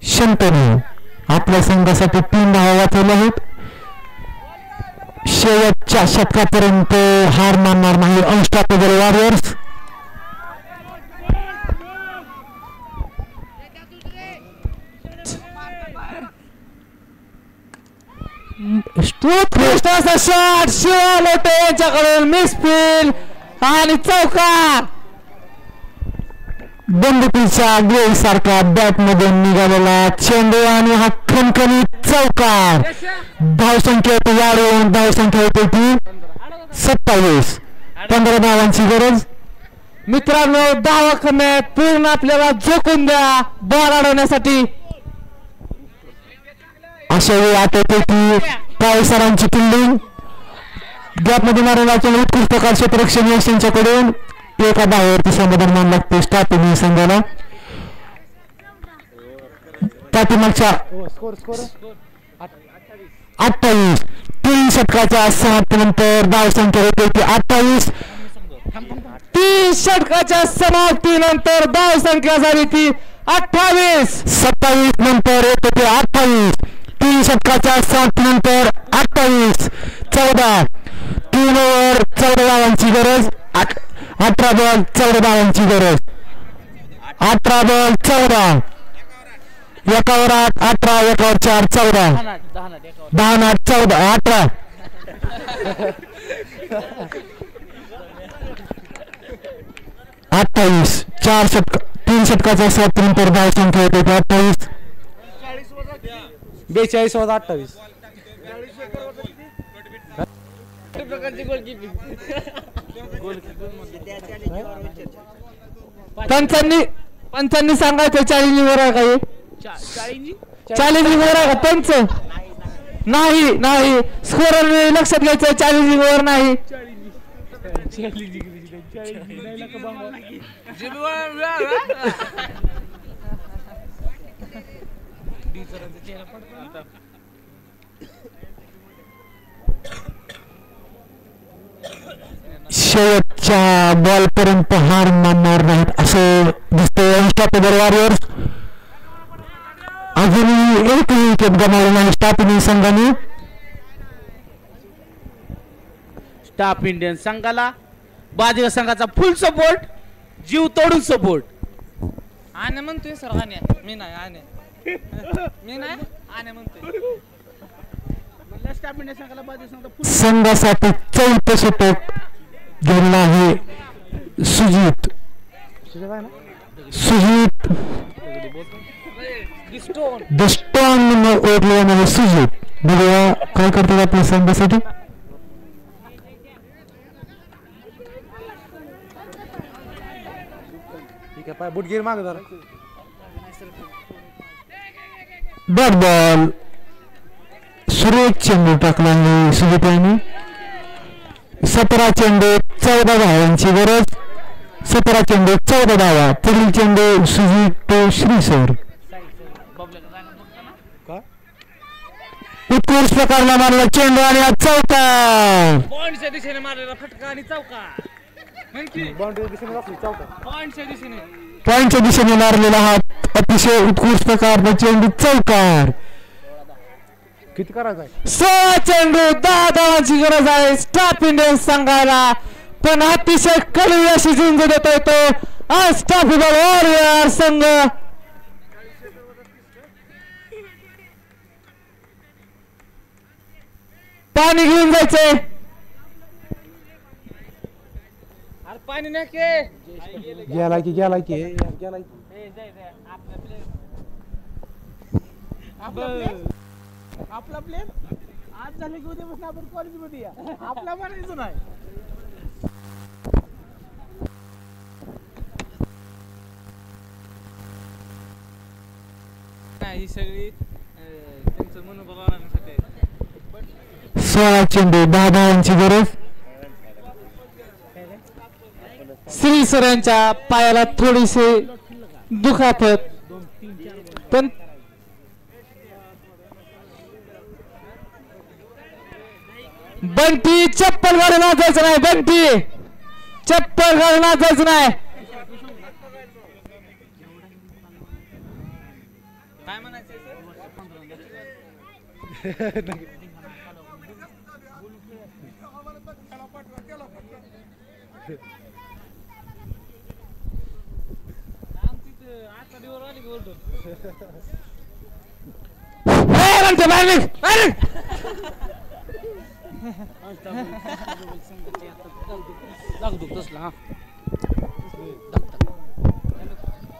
शंतनू आपल्या संघासाठी 3 धावा वाचवल्या आहेत. शेवटच्या षटकापर्यंत हार मानणार नाही अनस्टॉपेबल वॉरियर्स. उत्कृष्ट असा शॉट शिवा लोटे यांच्याकडून मिसफील आणि चौकार. बंदुकीच्या गोळीसारखा बॅट मधून निघालेला चेंडू आणि हा खणखणीत चौकार. धावसंख्या वाढवून धावसंख्या होते ती 27. 15 धावांची गरज. मित्रांनो दवाखान्यात पूर्ण आपल्याला झोकून द्या बॉल अडवण्यासाठी. अशा वेळी आठवते की काळे सरांची फिल्डिंग गॅपमध्ये मारलेला उत्कृष्ट प्रकार क्षेत्ररक्षण यश यांच्याकडून एका धावेवरती समाधान मान लागते स्टार्टिंग संघाला. पाठीमागच्या 28 3 षटकाच्या समाप्तीनंतर धावसंख्या होते ती 28. 3 षटकाच्या समाप्तीनंतर धावसंख्या झाली ती 28. 27 नंतर येते ते 28. 3 षटकाच्या समाप्तीनंतर 28. 14. 3 ओव्हर 14 धावांची गरज. 18 बॉल 14 धावांची गरज. 18 बॉल 14. एकावर 8 18 एकावर 4 14. 10 8 14 18. 28. 3 षटकाच्या समाप्तीनंतर धावसंख्या होते 28. 42 वजा 28. प्रकारची गोलकीपिंग पंचांनी सांगायचं चॅलेंजिंग वर आहे काही चॅलेंजिंग वर आहे का पंच नाही नाही स्कोर लक्षात घ्यायचं चॅलेंजिंग वर नाही शेवटच्या बॉल पर्यंत हार मानणार नाहीत असं दिसतंय अनस्टॉपेबल वॉरियर्स. अजूनही एक विकेट गमावली नाही स्टाफ संघाने. स्टाफ इंडियन संघाला बाजीगर संघाचा फुल सपोर्ट जीव तोडून सपोर्ट. आणे म्हणतोय सर आणे मी नाही आणे मी नाही आणे म्हणतोय. स्टाफ इंडियन संघाला बाजीगर संघाचा संघासाठी 4थं षटक घेतलं आहे सुजित द स्टोन म्हणून ओळखले जाणारे सुजित. बघूया काय करतात आपल्या संघासाठी. ठीक आहे पाय बुटगीर माग जरा. बॅट बॉल सुरेख चेंडू टाकला आहे सुजित यांनी. 17 चेंडू 14 धावांची गरज. 17 चेंडू 14 धावा. पुढील चेंडू सुजित श्रीसर. उत्कृष्ट प्रकारला मारला चेंडू आणि चौकार. पॉइंटच्या दिशेने मारलेला फटका आणि चौकार. बाउंड्री दिशेने जातो चौका. पॉइंटच्या दिशेने पॉइंटच्या दिशेने मारलेला हा अतिशय उत्कृष्ट प्रकारचा चेंडू चौकार. किती करायचं आहे 16 चेंडू 10 धावांची गरज आहे स्टाफ इंडियन संघाला. पण अतिशय कडवी अशी झुंज देतोय तो अनस्टॉपेबल वॉरियर संघ. पाणी घेऊन जायचंय. अरे पाणी नाही के गेला की गेला की आपला प्लेन आज झाले की उद्यापासून आपण कॉलेजमध्ये या. आपला म्हणायचं नाही. ही सगळी त्यांचं मनोबल वाढवण्यासाठी. 16 चेंडू 10 धावांची गरज. श्रीसर यांच्या पायाला थोडीशी दुखापत पण बंटी चप्पल घालून नाचायचं नाही. बंटी चप्पल घालून नाचायचं नाही. काय म्हणायचं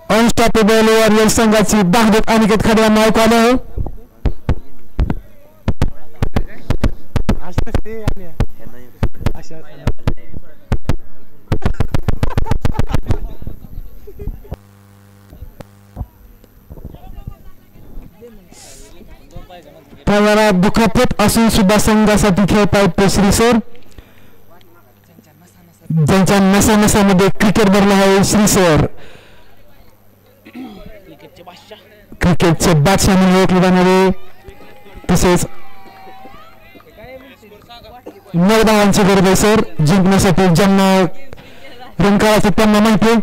अनस्टॉपेबल वॉरियर संघाची धाकधूक अनिकेत खडे यांना ऐकू आलं आहे. पायाला दुखापत असून सुद्धा संघासाठी खेळतायत श्री सर. ज्यांच्या नसानसामध्ये क्रिकेट भरला आहे श्री सर. क्रिकेटचे बादशाह म्हणून ओळखले जाणारे. तसेच 9 धावांची गरज आहे सर जिंकण्यासाठी. ज्यांना रंकाळाचं त्यांना माहिती.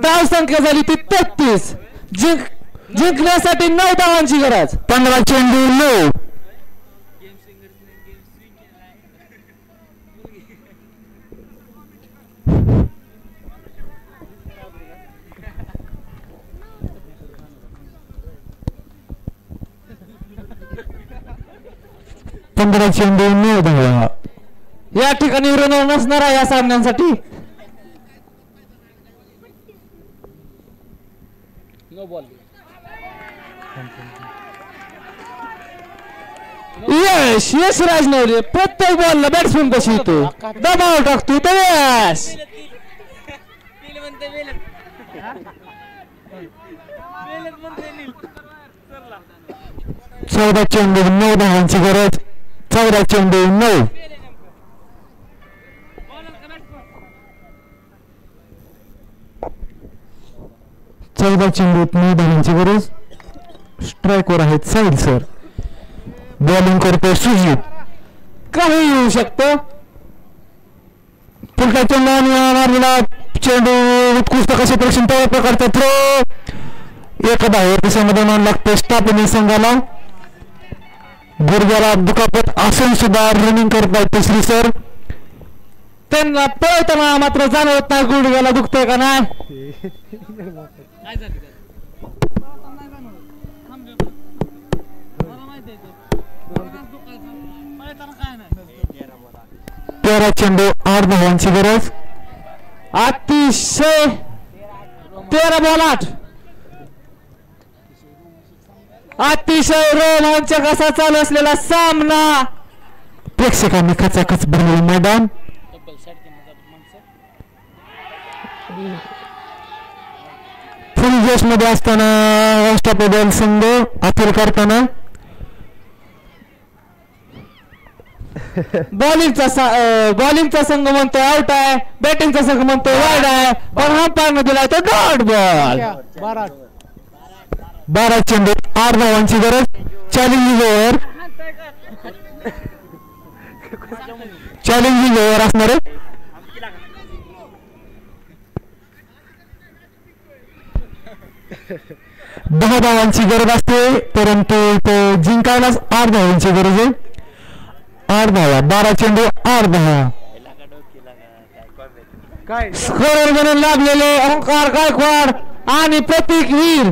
धाव संख्या झाली ती 33. जिंकण्यासाठी 9 धावांची गरज. 15 चेंडू 9. चेंडू 9 धावा. या ठिकाणी रनर नसणार आहे या सामन्यांसाठी. No ball. यश यश राजनवरे प्रत्येक बॉलला बॅट्समॅन कशी येतो दबाव टाकतो तर यश. चौदा चेंडू 9 धावांची गरज. 14 चेंडू 9. चौदा चेंडूत 9 धावांची गरज. स्ट्राईकवर आहेत साहिल सर. बॉलिंग करतो सुजित. काही येऊ शकतं. पुढचा चेंडू आणि मारलेला चेंडू उत्कृष्ट क्षेत्ररक्षण त्या प्रकारचा थ्रो. एक धाव दिशेमध्ये मान लागते स्टाफिनी संघाला. गुडघ्याला दुखापत असून सुद्धा रनिंग करत आहेत तिसरी सर. त्यांना पळताना मात्र जाणवत नाही गुडघ्याला दुखतंय का नाही. तेरा चेंडू 8 धावांची गरज. अतिशय 13 बॉल 8. अतिशय रोमांचक असा चालू असलेला सामना. प्रेक्षकांनी खचाखच भरलेलं मैदान. फुल जोश मध्ये असताना अष्टपैलू संघ अपील करताना बॉलिंगचा संघ म्हणतोय आउट आहे. बॅटिंगचा संघ म्हणतोय वाईड आहे. पण अंपायरने दिलाय तो डॉट बॉल. 12 चेंडू 8 धावांची गरज. चॅलेंजिंग ओव्हर असणार आहे. दहा धावांची गरज असते परंतु तो जिंकायलाच 8 धावांची गरज आहे. 8 धावा. 12 चेंडू 8 धावा. स्कोरर म्हणून लागलेले ओंकार गायकवाड आणि प्रतीक वीर.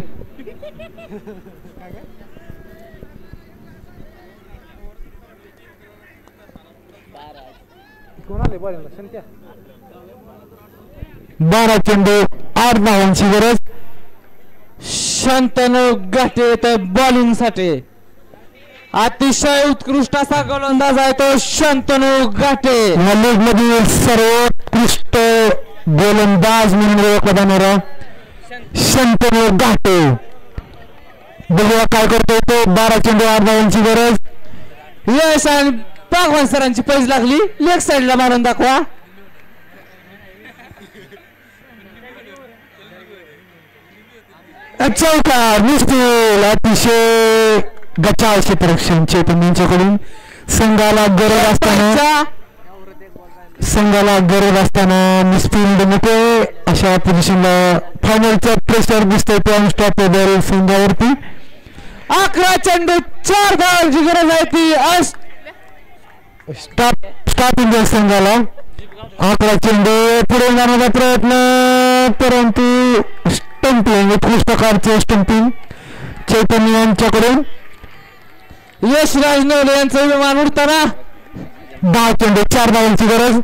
कोणाला बॉलिंगला संत्या 12 चेंडू 8 धावांची गरज. शंतनू घाटे तर बॉलिंग साठी अतिशय उत्कृष्ट असा गोलंदाज आहे तो शंतनू घाटे. या लीग मधील सर्वोत्कृष्ट गोलंदाज म्हणून ओळखला जाणारा शंतनू घाटे. बघूया काय करतोय तो. 12 चेंडू 8 धावांची गरज. यश आणि भगवान सरांची पैज लागली. लेग साईडला मारून दाखवा. चौकार निसतील. अतिशय गचाळ क्षेत्ररक्षण चेतन यांच्याकडून. संघाला गरज असताना मिसफिल्ड नको अशा पोझिशनला फायनलचा प्रेशर दिसतोय त्या अनस्टॉपेबल संघावरती. 11 चेंडू 4 धावांची गरज आहे ती स्टाफ इंडियन संघाला. 11 चेंडू पुढे जाण्याचा प्रयत्न परंतु स्टंपिंग उत्कृष्ट प्रकारचे स्टंपिंग चैतन्य यांच्याकडून. यश राजनवले यांचं विमान उडताना. 10 चेंडू 4 धावांची गरज.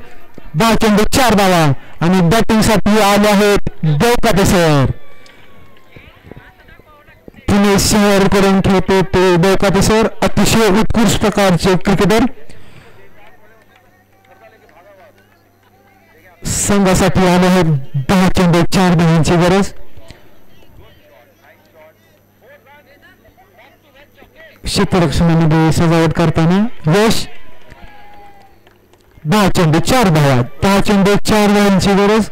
10 चेंडू 4 धावा आणि बॅटिंग साठी आले आहेत देवकाते सर. पुणे शहर करून खेळतो ते देवकाते सर. अतिशय उत्कृष्ट प्रकारचे क्रिकेटर. संघासाठी आले आहेत 10 चेंडू 4 धावांची गरज. क्षेत्ररक्षणामध्ये सजावट करताना यश. 10 चेंडू 4 धावा. 10 चेंडू 4 धावांची गरज.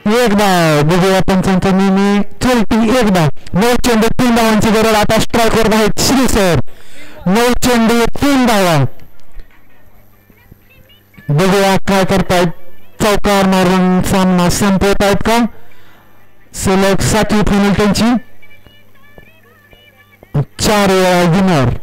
एक धाव. बघूया पंचांचा नेहमी चलती. एक धाव. 9 चेंडू 3 धावांची गरज. आता स्ट्राईकवर आहेत श्री सर. 9 चेंडू 3 धावा. बघूया काय करतायत. चौकार मारून सामना संपवत आहेत का. सलग 7वी फायनल त्यांची. 4 वेळा विनर.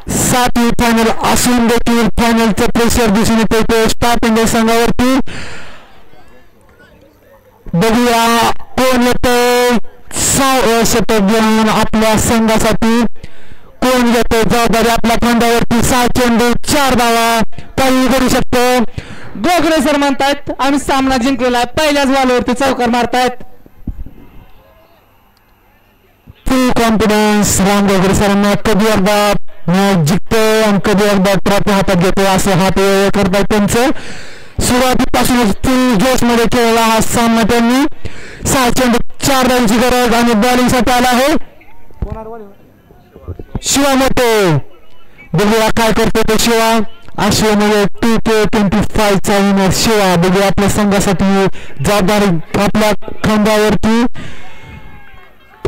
सातवी फायनल असून देखील फायनलचं प्रेशर दिसून येते स्टाफ इंडिया संघावरती. बघूया कोण येतं 6 षटक घेऊन आपल्या संघासाठी. कोण घेतो जबाबदारी आपल्या खांद्यावरती. 6 चेंडू 4 धावा. काही करू शकतो. गोखले सर म्हणतायत आम्ही सामना जिंकलेला आहे. पहिल्याच बॉलवरती चौकार मारतायत. फुल कॉन्फिडन्स राम गोखले सरांना. कधी एकदा मॅच जिंकतो आणि कधी एकदा ट्रॉफी हातात घेतो असं हात करतायत त्यांचं. सुरुवातीपासूनच फुल जोश मध्ये खेळला हा सामना त्यांनी. 6 चेंडू 4 धावांची गरज आणि बॉलिंग साठी आला आहे शिवा मोठे. बघूया काय करतो तो शिवा. आशियामध्ये 2K25 चा विनर शिवा. बघूया आपल्या संघासाठी जबाबदारी आपल्या खांद्यावरती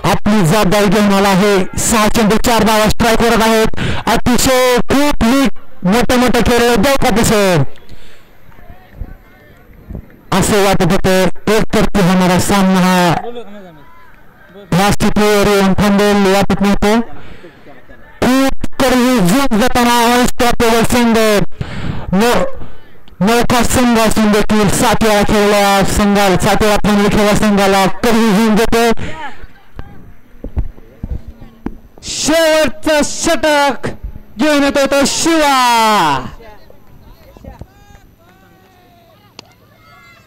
आपली जबाबदारी घेऊन आला आहे. 6 चेंडू 4 धावा स्ट्राईक करत आहेत. अतिशय खूप मोठं खेळ देऊ सर असं वाटत होतं. एक तर्फी होणारा सामना हा प्लास्टिक येऊन थांबेल वाटत नव्हतं. खूप तरी झूम जाताना अनस्टॉपेबल संघ नौका संघ असून देखील 7 वेळा खेळल्या संघाला 7 वेळा फायनल खेळल्या संघाला कधी झूम देतो. शेवटचं षटक घेऊन येतो तो शिवा.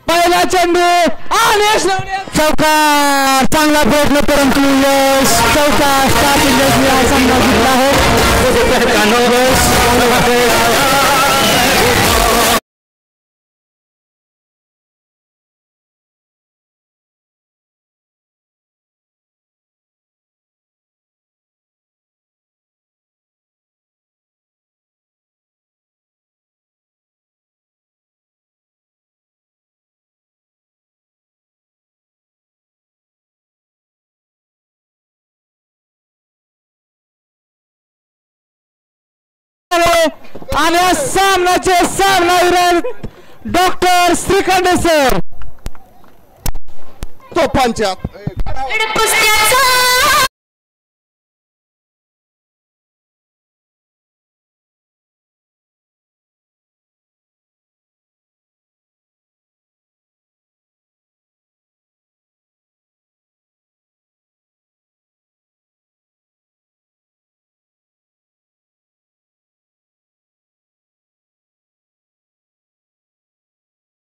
पहिला चेंडू आणि चौकार. चांगला प्रयत्न परंतु यश. चौकार. स्टाफ इंडिया सामना जिंकला आहे. आणि सामनाचे सामनावीर डॉक्टर श्रीखंड सर. तो पंचायत